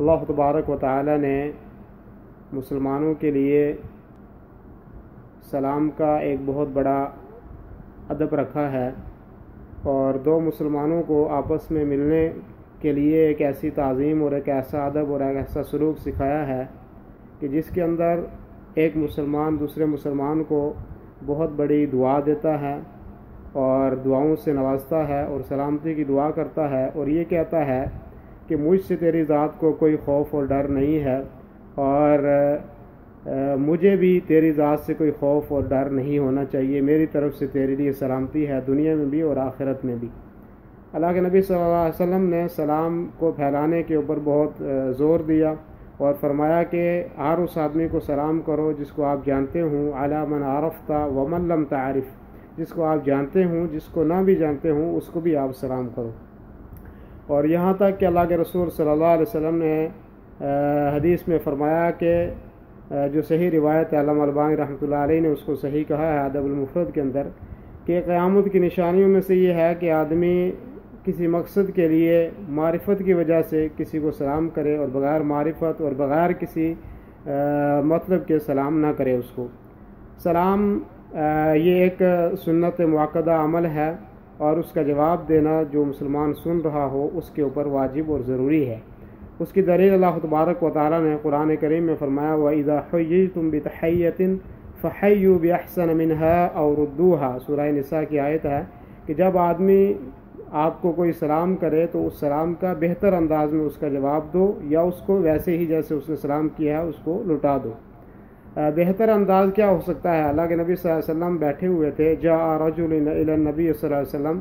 اللہ تبارک و تعالی نے مسلمانوں کے لیے سلام کا ایک بہت بڑا ادب رکھا ہے، اور دو مسلمانوں کو آپس میں ملنے کے لیے ایک ایسی تعظیم اور ایک ایسا ادب اور ایک ایسا سلوک سکھایا ہے کہ جس کے اندر ایک مسلمان دوسرے مسلمان کو بہت بڑی دعا دیتا ہے اور دعاؤں سے نوازتا ہے اور سلامتی کی دعا کرتا ہے، اور یہ کہتا ہے کہ مجھ سے تیری ذات کو کوئی خوف اور ڈر نہیں ہے، اور مجھے بھی تیری ذات سے کوئی خوف اور ڈر نہیں ہونا چاہیے، میری طرف سے تیرے لیے سلامتی ہے دنیا میں بھی اور آخرت میں بھی۔ اللہ کے نبی صلی اللہ علیہ وسلم نے سلام کو پھیلانے کے اوپر بہت زور دیا اور فرمایا کہ ہر اس آدمی کو سلام کرو جس کو آپ جانتے ہوں، علی من عرفت ومن لم تعرف، جس کو آپ جانتے ہوں جس کو نہ بھی جانتے ہوں اس کو بھی آپ سلام کرو۔ اور یہاں تک کہ اللہ کے رسول صلی اللہ علیہ وسلم نے حدیث میں فرمایا کہ جو صحیح روایت علامہ البانی رحمۃ اللہ علیہ نے اس کو صحیح کہا ہے ادب المفرد کے اندر، کہ قیامت کی نشانیوں میں سے یہ ہے کہ آدمی کسی مقصد کے لیے معرفت کی وجہ سے کسی کو سلام کرے اور بغیر معرفت اور بغیر کسی مطلب کے سلام نہ کرے اس کو۔ سلام یہ ایک سنت مؤکدہ عمل ہے، اور اس کا جواب دینا جو مسلمان سن رہا ہو اس کے اوپر واجب اور ضروری ہے۔ اس کی دلیل اللہ تبارک و تعالی نے قرآن کریم میں فرمایا وَإِذَا حُيِّيتُم بِتَحِيَّةٍ فَحَيُّوا بِأَحْسَنَ مِنْهَا أَوْ رُدُّوهَا، سورہ نساء کی آیت ہے کہ جب آدمی آپ کو کوئی سلام کرے تو اس سلام کا بہتر انداز میں اس کا جواب دو، یا اس کو ویسے ہی جیسے اس نے سلام کیا ہے اس کو لوٹا دو۔ بہتر انداز کیا ہو سکتا ہے؟ اللہ کے نبی صلی اللہ علیہ وسلم بیٹھے ہوئے تھے، جاء رجل الی النبی صلی اللہ علیہ وسلم،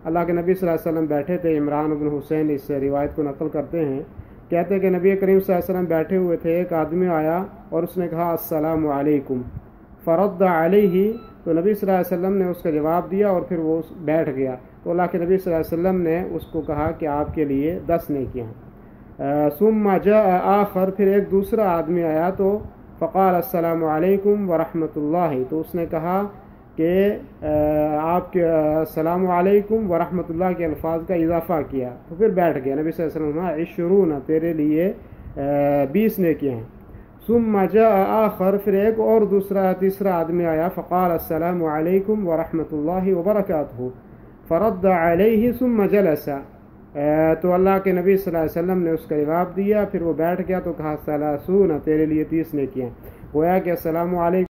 اللہ کے نبی صلی اللہ علیہ وسلم بیٹھے تھے۔ عمران بن حسین اس روایت کو نقل کرتے ہیں، کہتے ہیں کہ نبی کریم صلی اللہ علیہ وسلم بیٹھے ہوئے تھے، ایک آدمی آیا اور اس نے کہا السلام علیکم، فرد علیہ، تو نبی صلی اللہ علیہ وسلم نے اس کا جواب دیا اور پھر وہ بیٹھ گیا، تو اللہ کے نبی صلی اللہ علیہ وسلم نے اس کو کہا کہ آپ کے لیے 10 نیکیاں ہیں۔ ثم جاء آخر، پھر ایک دوسرا آدمی آیا تو فقال السلام علیکم ورحمۃ اللہ، تو اس نے کہا کہ آپ کے السلام علیکم ورحمۃ اللہ کے الفاظ کا اضافہ کیا، تو پھر بیٹھ گیا۔ نبی صلی اللہ علیہ وسلم عشرون، تیرے لیے 20 نیکیاں ہیں۔ ثم جاء آخر، پھر ایک اور تیسرا آدمی آیا فقال السلام علیکم ورحمۃ اللہ وبرکاتہ، فرد علیہ ثم جلس، تو اللہ کے نبی صلی اللہ علیہ وسلم نے اس کا جواب دیا، پھر وہ بیٹھ گیا تو کہا 30، تیرے لیے 30 نیکیاں۔ گویا کہ السلام علیکم